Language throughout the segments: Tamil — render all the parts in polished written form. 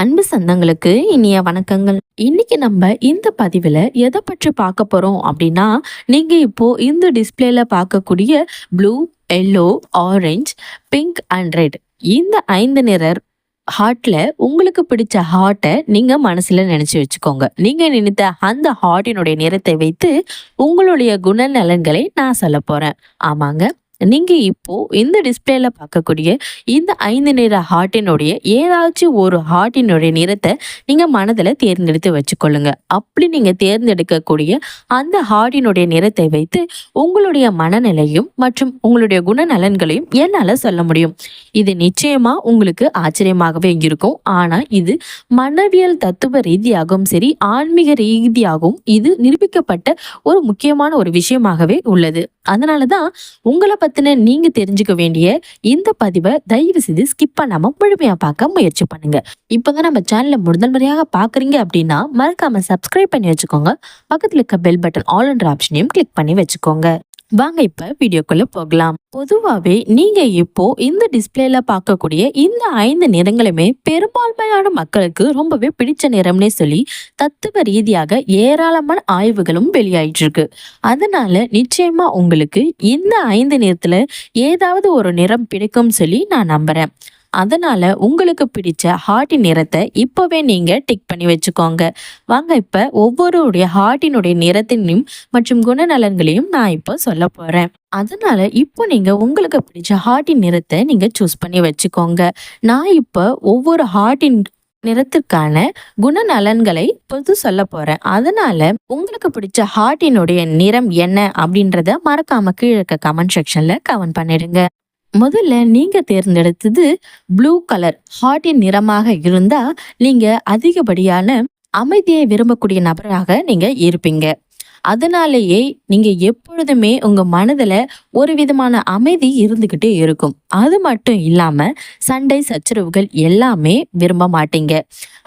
அன்பு சொந்தங்களுக்கு இனிய வணக்கங்கள். இன்னைக்கு நம்ம இந்த பதிவில் எதை பற்றி பார்க்க போறோம் அப்படின்னா, நீங்க இப்போ இந்த டிஸ்பிளேல பார்க்கக்கூடிய blue, yellow, orange, pink and red இந்த 5 நிற ஹார்ட்ல உங்களுக்கு பிடிச்ச ஹார்ட்டை நீங்க மனசுல நினைச்சு வச்சுக்கோங்க. நீங்க நினைத்த அந்த ஹார்ட்டினுடைய நிறத்தை வைத்து உங்களுடைய குணநலன்களை நான் சொல்ல போறேன். ஆமாங்க. நீங்க இப்போ இந்த டிஸ்பிளேல பார்க்கக்கூடிய இந்த 5 நிற ஹார்ட்டினுடைய ஏதாச்சும் ஒரு ஹார்ட்டினுடைய நிறத்தை நீங்க மனதுல தேர்ந்தெடுத்து வச்சுக்கொள்ளுங்க. அப்படி நீங்க தேர்ந்தெடுக்கக்கூடிய அந்த ஹார்ட்டினுடைய நிறத்தை வைத்து உங்களுடைய மனநிலையும் மற்றும் உங்களுடைய குணநலன்களையும் என்னால சொல்ல முடியும். இது நிச்சயமா உங்களுக்கு ஆச்சரியமாகவே இருக்கும். ஆனா இது மனவியல் தத்துவ ரீதியாகவும் சரி, ஆன்மீக ரீதியாகவும் இது நிரூபிக்கப்பட்ட ஒரு முக்கியமான ஒரு விஷயமாகவே உள்ளது. அதனாலதான் உங்களை பத்தின நீங்க தெரிஞ்சுக்க வேண்டிய இந்த பதிவை தயவு செய்து ஸ்கிப் பண்ணாம முழுமையா பார்க்க முயற்சி பண்ணுங்க. இப்பதான் நம்ம சேனலை முதல் முறையாக பாக்குறீங்க அப்படின்னா மறக்காம சப்ஸ்கிரைப் பண்ணி வச்சுக்கோங்க. பக்கத்துல இருக்க பெல் பட்டன் ஆல் என்ற ஆப்ஷனையும் கிளிக் பண்ணி வச்சுக்கோங்க. வாங்க இப்ப வீடியோக்குள்ள போகலாம். பொதுவாவே நீங்க இப்போ இந்த டிஸ்பிளேல பார்க்கக்கூடிய இந்த 5 நிறங்களுமே பெரும்பான்மையான மக்களுக்கு ரொம்பவே பிடிச்ச நிறம்னே சொல்லி தத்துவ ரீதியாக ஏராளமான ஆய்வுகளும் வெளியாயிட்டு இருக்கு. அதனால நிச்சயமா உங்களுக்கு இந்த 5 நிறத்துல ஏதாவது ஒரு நிறம் பிடிக்கும் சொல்லி நான் நம்புறேன். அதனால உங்களுக்கு பிடிச்ச ஹார்ட்டின் நிறத்தை இப்பவே நீங்க டிக் பண்ணி வச்சுக்கோங்க. வாங்க இப்ப ஒவ்வொருடைய ஹார்ட்டினுடைய நிறத்தினையும் மற்றும் குணநலன்களையும் நான் இப்போ சொல்ல போறேன். அதனால இப்போ நீங்க உங்களுக்கு பிடிச்ச ஹார்ட்டின் நிறத்தை நீங்க சூஸ் பண்ணி வச்சுக்கோங்க. நான் இப்ப ஒவ்வொரு ஹார்ட்டின் நிறத்திற்கான குணநலன்களை பொது சொல்ல போறேன். அதனால உங்களுக்கு பிடிச்ச ஹார்ட்டினுடைய நிறம் என்ன அப்படின்றத மறக்காம கீழே இருக்க கமெண்ட் செக்ஷன்ல கமெண்ட் பண்ணிடுங்க. முதல்ல நீங்க தேர்ந்தெடுத்தது ப்ளூ கலர் ஹார்ட்டின் நிறமாக இருந்தா நீங்க அதிகப்படியான அமைதியை விரும்பக்கூடிய நபராக நீங்க இருப்பீங்க. அதனாலேயே நீங்க எப்பொழுதுமே உங்க மனதுல ஒரு விதமான அமைதி இருந்துகிட்டே இருக்கும். அது மட்டும் இல்லாம சண்டை சச்சரவுகள் எல்லாமே விரும்ப மாட்டீங்க.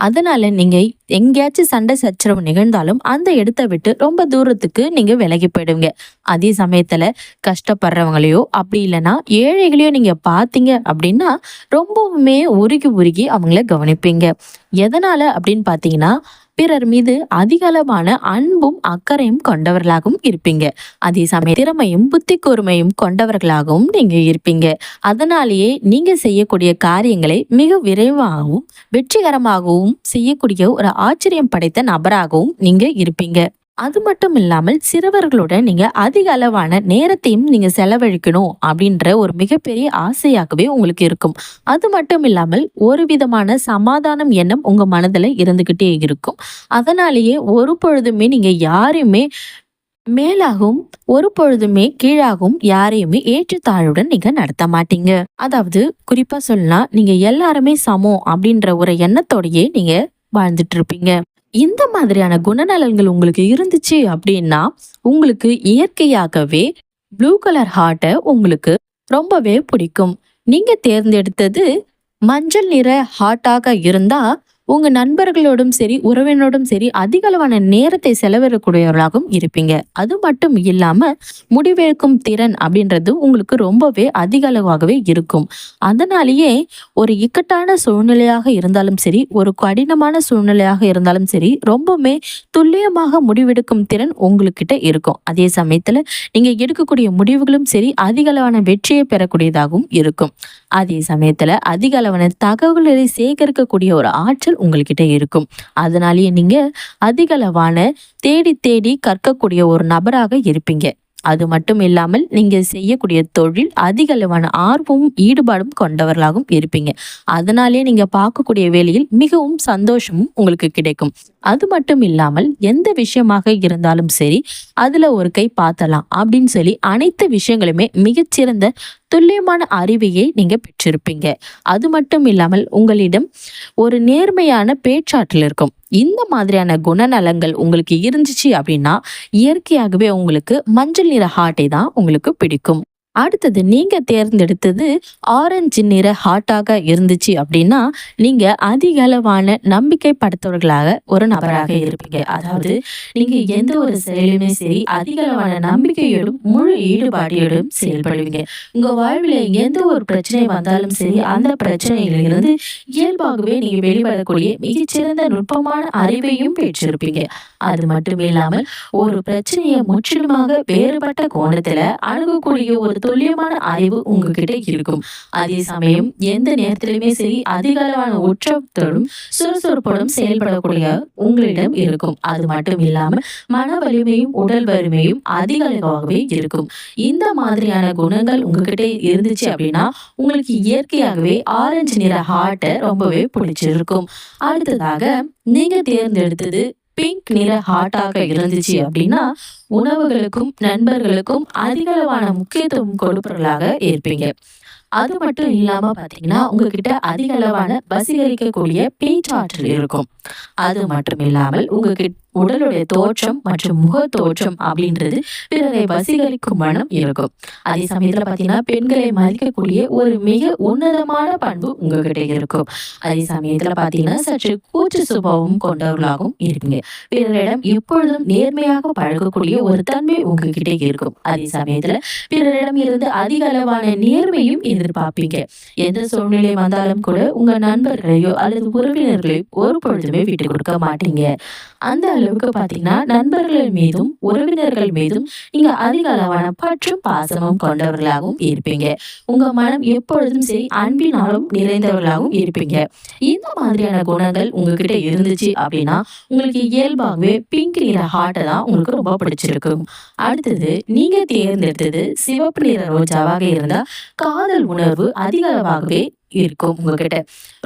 அதனால நீங்க எங்கேயாச்சும் சண்டை சச்சரவு நிகழ்ந்தாலும் அந்த இடத்த விட்டு ரொம்ப தூரத்துக்கு நீங்க விலகி போயிடுவீங்க. அதே சமயத்துல கஷ்டப்படுறவங்களையோ அப்படி இல்லைன்னா ஏழைகளையோ நீங்க பாத்தீங்க அப்படின்னா ரொம்பவுமே உருகி உருகி அவங்கள கவனிப்பீங்க. எதனால அப்படின்னு பாத்தீங்கன்னா பிறர் மீது அதிக அளவான அன்பும் அக்கறையும் கொண்டவர்களாகவும் இருப்பீங்க. அதே சமயம் திறமையும் புத்தி கூர்மையும் கொண்டவர்களாகவும் நீங்க இருப்பீங்க. அதனாலேயே நீங்க செய்யக்கூடிய காரியங்களை மிக விரைவாகவும் வெற்றிகரமாகவும் செய்யக்கூடிய ஒரு ஆச்சரியம் படைத்த நபராகவும் நீங்க இருப்பீங்க. அது மட்டும் இல்லாமல் சிறுவர்களுடன் நீங்க அதிக அளவான நேரத்தையும் நீங்க செலவழிக்கணும் அப்படின்ற ஒரு மிகப்பெரிய ஆசையாகவே உங்களுக்கு இருக்கும். அது மட்டும் இல்லாமல் ஒரு விதமான சமாதானம் எண்ணம் உங்க மனதுல இருந்துகிட்டே இருக்கும். அதனாலேயே ஒரு பொழுதுமே நீங்க யாரையுமே மேலாகவும் ஒரு பொழுதுமே கீழாகவும் யாரையுமே ஏற்றத்தாழ்வுடன் நீங்க நடத்த மாட்டீங்க. அதாவது குறிப்பா சொல்லலாம், நீங்க எல்லாருமே சமம் அப்படின்ற ஒரு எண்ணத்தோடயே நீங்க வாழ்ந்துட்டு இருப்பீங்க. இந்த மாதிரியான குணநலன்கள் உங்களுக்கு இருந்துச்சு அப்படின்னா உங்களுக்கு இயற்கையாகவே ப்ளூ கலர் ஹார்ட்டை உங்களுக்கு ரொம்பவே பிடிக்கும். நீங்க தேர்ந்தெடுத்தது மஞ்சள் நிற ஹார்ட்டாக இருந்தா உங்க நண்பர்களோடும் சரி உறவினரோடும் சரி அதிக அளவான நேரத்தை செலவிடக்கூடியவர்களாகவும் இருப்பீங்க. அது மட்டும் இல்லாம முடிவெடுக்கும் திறன் அப்படின்றது உங்களுக்கு ரொம்பவே அதிக அளவாகவே இருக்கும். அதனாலேயே ஒரு இக்கட்டான சூழ்நிலையாக இருந்தாலும் சரி, ஒரு கடினமான சூழ்நிலையாக இருந்தாலும் சரி, ரொம்பவுமே துல்லியமாக முடிவெடுக்கும் திறன் உங்ககிட்ட இருக்கும். அதே சமயத்துல நீங்க எடுக்கக்கூடிய முடிவுகளும் சரி அதிக அளவான வெற்றியை பெறக்கூடியதாகவும் இருக்கும். அதே சமயத்துல அதிக அளவான தகவல்களை சேகரிக்கக்கூடிய ஒரு ஆற்றல் உங்ககிட்ட இருக்கும். அதனாலேயே நீங்க அதிக அளவான தேடி தேடி கற்கக்கூடிய ஒரு நபராக இருப்பீங்க. அது மட்டும் இல்லாமல் நீங்க செய்யக்கூடிய தொழில் அதிக அளவான ஆர்வமும் ஈடுபாடும் கொண்டவர்களாகவும் இருப்பீங்க. அதனாலே நீங்க பார்க்கக்கூடிய வேலையில் மிகவும் சந்தோஷமும் உங்களுக்கு கிடைக்கும். அது மட்டும் இல்லாமல் எந்த விஷயமாக இருந்தாலும் சரி அதுல ஒரு கை பார்த்தலாம் அப்படின்னு சொல்லி அனைத்து விஷயங்களுமே மிகச்சிறந்த துல்லியமான அறிவையை நீங்க பெற்றிருப்பீங்க. அது மட்டும் இல்லாமல் உங்களிடம் ஒரு நேர்மையான பேச்சாற்றல் இருக்கும். இந்த மாதிரியான குணநலங்கள் உங்களுக்கு இருந்துச்சு அப்படின்னா இயற்கையாகவே உங்களுக்கு மஞ்சள் நிற ஹார்ட்டை தான் உங்களுக்கு பிடிக்கும். அடுத்தது நீங்க தேர்ந்தெடுத்தது ஆரஞ்சு நிற ஹார்ட்டாக இருந்துச்சு அப்படின்னா, நீங்க அதிக அளவான நம்பிக்கை படைத்தவர்களாக ஒரு நபராக இருப்பீங்க. அதாவது நீங்க எந்த ஒரு செயலுமே சரி, அதிக அளவான நம்பிக்கையோடும், முழு ஈடுபாட்டோடும் செயல்படுவீங்க. உங்க வாழ்வில எந்த ஒரு பிரச்சனை வந்தாலும் சரி, அந்த பிரச்சனையிலிருந்து இயல்பாகவே நீங்க வெளிவரக்கூடிய மிகச்சிறந்த நுட்பமான அறிவையும் பெற்றிருப்பீங்க. அது மட்டும் இல்லாமல் ஒரு பிரச்சனைய முற்றிலுமாக வேறுபட்ட கோணத்துல அணுகக்கூடிய ஒரு துல்லியமான அறிவு உங்ககிட்ட இருக்கும். அதே சமயம் எந்த நேரத்திலுமே சரி அதிக அளவான உற்சாகத்தோடும் சுறுசுறுப்போடும் செயல்படக்கூடிய உங்களிடம் இருக்கும். அது மட்டும் இல்லாமல் மன வலிமையும் உடல் வலிமையும் அதிக அளவாகவே இருக்கும். இந்த மாதிரியான குணங்கள் உங்ககிட்ட இருந்துச்சு அப்படின்னா உங்களுக்கு இயற்கையாகவே ஆரஞ்சு நிற ஹார்ட்டை ரொம்பவே பிடிச்சிருக்கும். அடுத்ததாக நீங்க தேர்ந்தெடுத்தது பிங்க் நிற ஹார்ட்டாக இருந்துச்சு அப்படின்னா உணவுகளுக்கும் நண்பர்களுக்கும் அதிகளவான முக்கியத்துவம் கொடுப்பவர்களாக இருப்பீங்க. அது மட்டும் இல்லாம பாத்தீங்கன்னா உங்ககிட்ட அதிக அளவான வசீகரிக்கக்கூடிய பேச்சாற்றல் இருக்கும். அது மட்டும் இல்லாமல் உங்ககிட்ட உடலுடைய தோற்றம் மற்றும் முக தோற்றம் அப்படின்றது பிறரை வசீகரிக்கும் வண்ணம் இருக்கும். அதே சமயத்துல பாத்தீங்கன்னா பெண்களை மதிக்கக்கூடிய ஒரு மிக உன்னதமான பண்பு உங்ககிட்ட இருக்கும். அதே சமயத்துல பாத்தீங்கன்னா சற்று கூச்ச சுபாவம் கொண்டவர்களாகவும் இருப்பீங்க. பிறரிடம் எப்பொழுதும் நேர்மையாக பழகக்கூடிய ஒரு தன்மை உங்ககிட்ட இருக்கும். அதே சமயத்துல பிறரிடம் இருந்து அதிக அளவான நேர்மையும் எதிர்பார்ப்பீங்க. எந்த சூழ்நிலை வந்தாலும் கூட உங்க நண்பர்களையோ அல்லது உறவினர்களையோ ஒரு பொழுதுமே விட்டு கொடுக்க மாட்டீங்க. அந்த அளவுக்கு பாத்தீங்கன்னா நண்பர்கள் மீதும் உறவினர்கள் மீதும் நீங்க அதிக அளவான பற்றும் பாசமும் கொண்டவர்களாகவும் இருப்பீங்க. உங்க மனம் எப்பொழுதும் சரி அன்பினாலும் நிறைந்தவர்களாகவும் இருப்பீங்க. இந்த மாதிரியான குணங்கள் உங்ககிட்ட இருந்துச்சு அப்படின்னா உங்களுக்கு இயல்பாகவே பிங்க் நிற ஹார்ட்டை தான் உங்களுக்கு ரொம்ப பிடிச்சிருக்கும். அடுத்தது நீங்க தேர்ந்தெடுத்தது சிவப்பு நிற ரோஜாவாக இருந்தா காதல் உணர்வு அதிக அளவாகவே இருக்கும். உங்ககிட்ட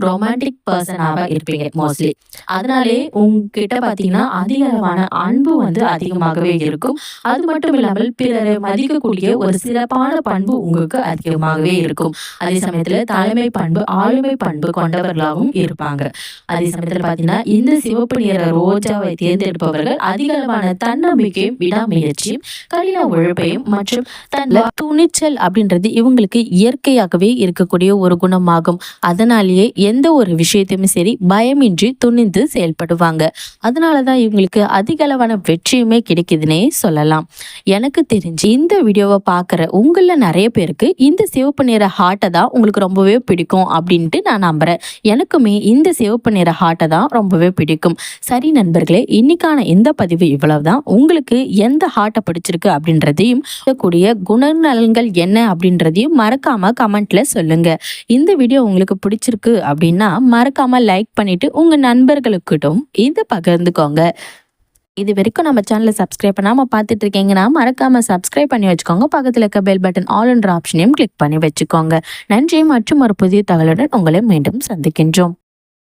ரொமான்டிக் பர்சனாக இருப்பீங்க மோஸ்ட்லி. அதனாலே உங்ககிட்ட பாத்தீங்கன்னா அதிக அளவான அன்பு அதிகமாகவே இருக்கும். அது மட்டும் இல்லாமல் பிறரை மதிக்கக்கூடிய ஒரு சிறப்பான பண்பு உங்களுக்கு அதிகமாகவே இருக்கும். அதே சமயத்துல தலைமை பண்பு ஆளுமை பண்பு கொண்டவர்களாகவும் இருப்பாங்க. அதே சமயத்துல பாத்தீங்கன்னா இந்த சிவப்பு நிற ரோஜாவை தேர்ந்தெடுப்பவர்கள் அதிக அளவான தன்னம்பிக்கையும் விடாமுயற்சியும் கடின உழைப்பையும் மற்றும் தன் துணிச்சல் அப்படின்றது இவங்களுக்கு இயற்கையாகவே இருக்கக்கூடிய ஒரு குணமாகும். அதனாலேயே எந்த ஒரு விஷயத்தையுமே சரி பயமின்றி துணிந்து செயல்படுவாங்க. அதனாலதான் இவங்களுக்கு அதிக அளவான வெற்றியுமே கிடைக்குதுன்னே சொல்லலாம். எனக்கு தெரிஞ்சு இந்த வீடியோவை பார்க்குற உங்கள நிறைய பேருக்கு இந்த சிவப்பு நிற ஹார்ட்டை தான் உங்களுக்கு ரொம்பவே பிடிக்கும் அப்படின்ட்டு நான் நம்புறேன். எனக்குமே இந்த சிவப்பு நிற ஹார்ட்டை தான் ரொம்பவே பிடிக்கும். சரி நண்பர்களே, இன்னைக்கான இந்த பதிவு இவ்வளவுதான். உங்களுக்கு எந்த ஹார்ட்டை பிடிச்சிருக்கு அப்படின்றதையும் கூடிய குணநலன்கள் என்ன அப்படின்றதையும் மறக்காம கமெண்ட்ல சொல்லுங்க. இந்த வீடியோ உங்களுக்கு பிடிச்சிருக்கு அப்படின்னா மறக்காம லைக் பண்ணிட்டு உங்க நண்பர்களுக்கிட்டும் இதை பகிர்ந்துக்கோங்க. இது வரைக்கும் நம்ம சேனலை சப்ஸ்கிரைப் பண்ணாம பார்த்துட்டு இருக்கீங்கன்னா மறக்காம சப்ஸ்கிரைப் பண்ணி வச்சுக்கோங்க. பக்கத்தில் இருக்க பெல் பட்டன் ஆல் என்ற ஆப்ஷனையும் கிளிக் பண்ணி வச்சுக்கோங்க. நன்றி மற்றும் ஒரு புதிய தகவலுடன் உங்களை மீண்டும் சந்திக்கின்றோம்.